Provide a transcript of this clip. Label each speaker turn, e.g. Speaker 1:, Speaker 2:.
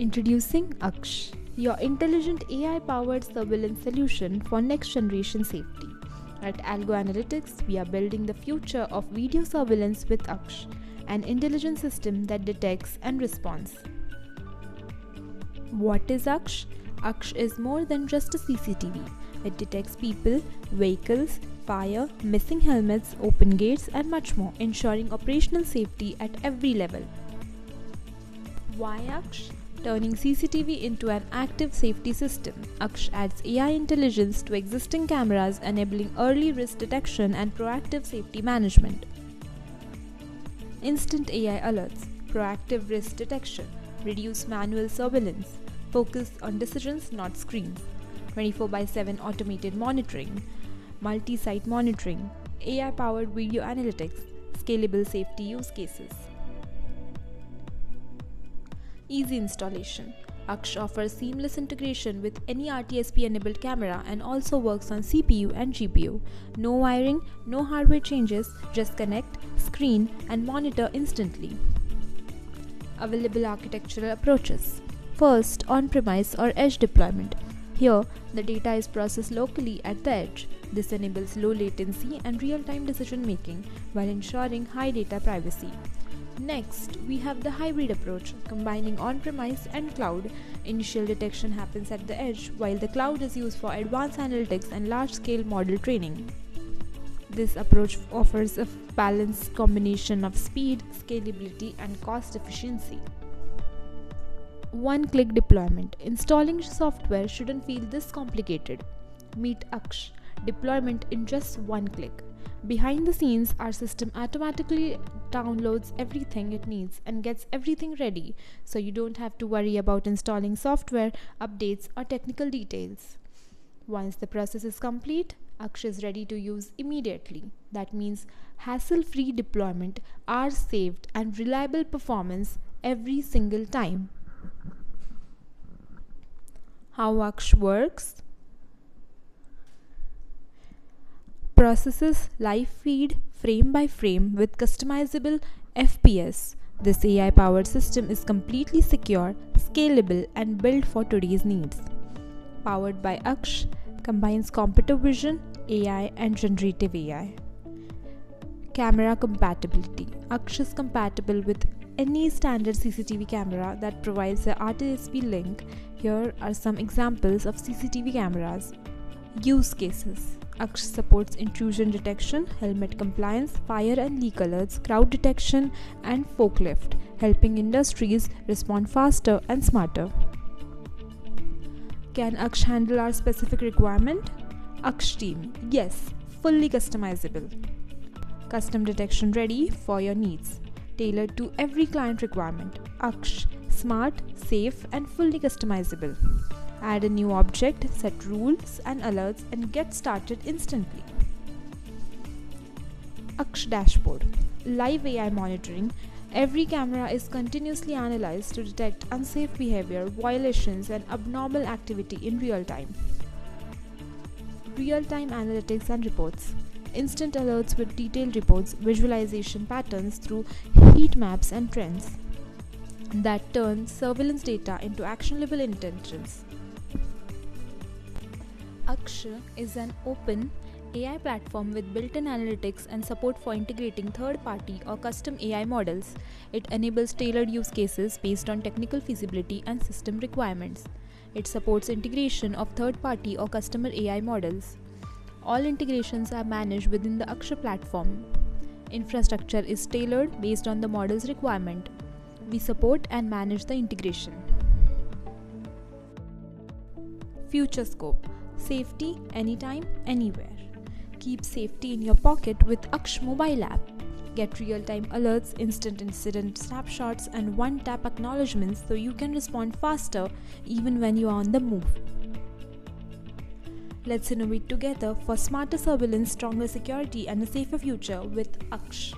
Speaker 1: Introducing Aksha, your intelligent AI-powered surveillance solution for next-generation safety. At Algo Analytics, we are building the future of video surveillance with Aksha, an intelligent system that detects and responds. What is Aksha? Aksha is more than just a CCTV. It detects people, vehicles, fire, missing helmets, open gates, and much more, ensuring operational safety at every level. Why Aksha? Turning CCTV into an active safety system. Aksha adds AI intelligence to existing cameras, enabling early risk detection and proactive safety management. Instant AI alerts, proactive risk detection, reduce manual surveillance, focus on decisions, not screens, 24/7 automated monitoring, multi-site monitoring, AI-powered video analytics, scalable safety use cases. Easy installation. Aksha offers seamless integration with any RTSP-enabled camera and also works on CPU and GPU. No wiring, no hardware changes, just connect, screen, and monitor instantly. Available architectural approaches. First, on-premise or edge deployment. Here, the data is processed locally at the edge. This enables low latency and real-time decision-making while ensuring high data privacy. Next, we have the hybrid approach, combining on-premise and cloud. Initial detection happens at the edge, while the cloud is used for advanced analytics and large-scale model training. This approach offers a balanced combination of speed, scalability, and cost efficiency. One-click deployment. Installing software shouldn't feel this complicated. Meet Aksha. Deployment in just one click. Behind the scenes, our system automatically downloads everything it needs and gets everything ready, so you don't have to worry about installing software, updates, or technical details. Once the process is complete, Aksha is ready to use immediately. That means hassle-free deployment, hours saved, and reliable performance every single time. How Aksha works? Processes live feed frame by frame with customizable FPS. This AI-powered system is completely secure, scalable, and built for today's needs. Powered by Aksha, combines computer vision, AI, and generative AI. Camera compatibility. Aksha is compatible with any standard CCTV camera that provides the RTSP link. Here are some examples of CCTV cameras. Use cases. Aksha supports intrusion detection, helmet compliance, fire and leak alerts, crowd detection, and forklift, helping industries respond faster and smarter. Can Aksha handle our specific requirement? Aksha team, yes, fully customizable. Custom detection ready for your needs, tailored to every client requirement. Aksha, smart, safe, and fully customizable. Add a new object, set rules and alerts, and get started instantly. Aksha dashboard. Live AI monitoring. Every camera is continuously analyzed to detect unsafe behavior, violations, and abnormal activity in real time. Real-time analytics and reports. Instant alerts with detailed reports, visualization patterns through heat maps and trends that turn surveillance data into actionable intelligence. Aksha is an open AI platform with built-in analytics and support for integrating third-party or custom AI models. It enables tailored use cases based on technical feasibility and system requirements. It supports integration of third-party or customer AI models. All integrations are managed within the Aksha platform. Infrastructure is tailored based on the model's requirement. We support and manage the integration. Future scope. Safety anytime, anywhere. Keep safety in your pocket with Aksha mobile app. Get real-time alerts, instant incident snapshots, and one-tap acknowledgements so you can respond faster even when you are on the move. Let's innovate together for smarter surveillance, stronger security, and a safer future with Aksha.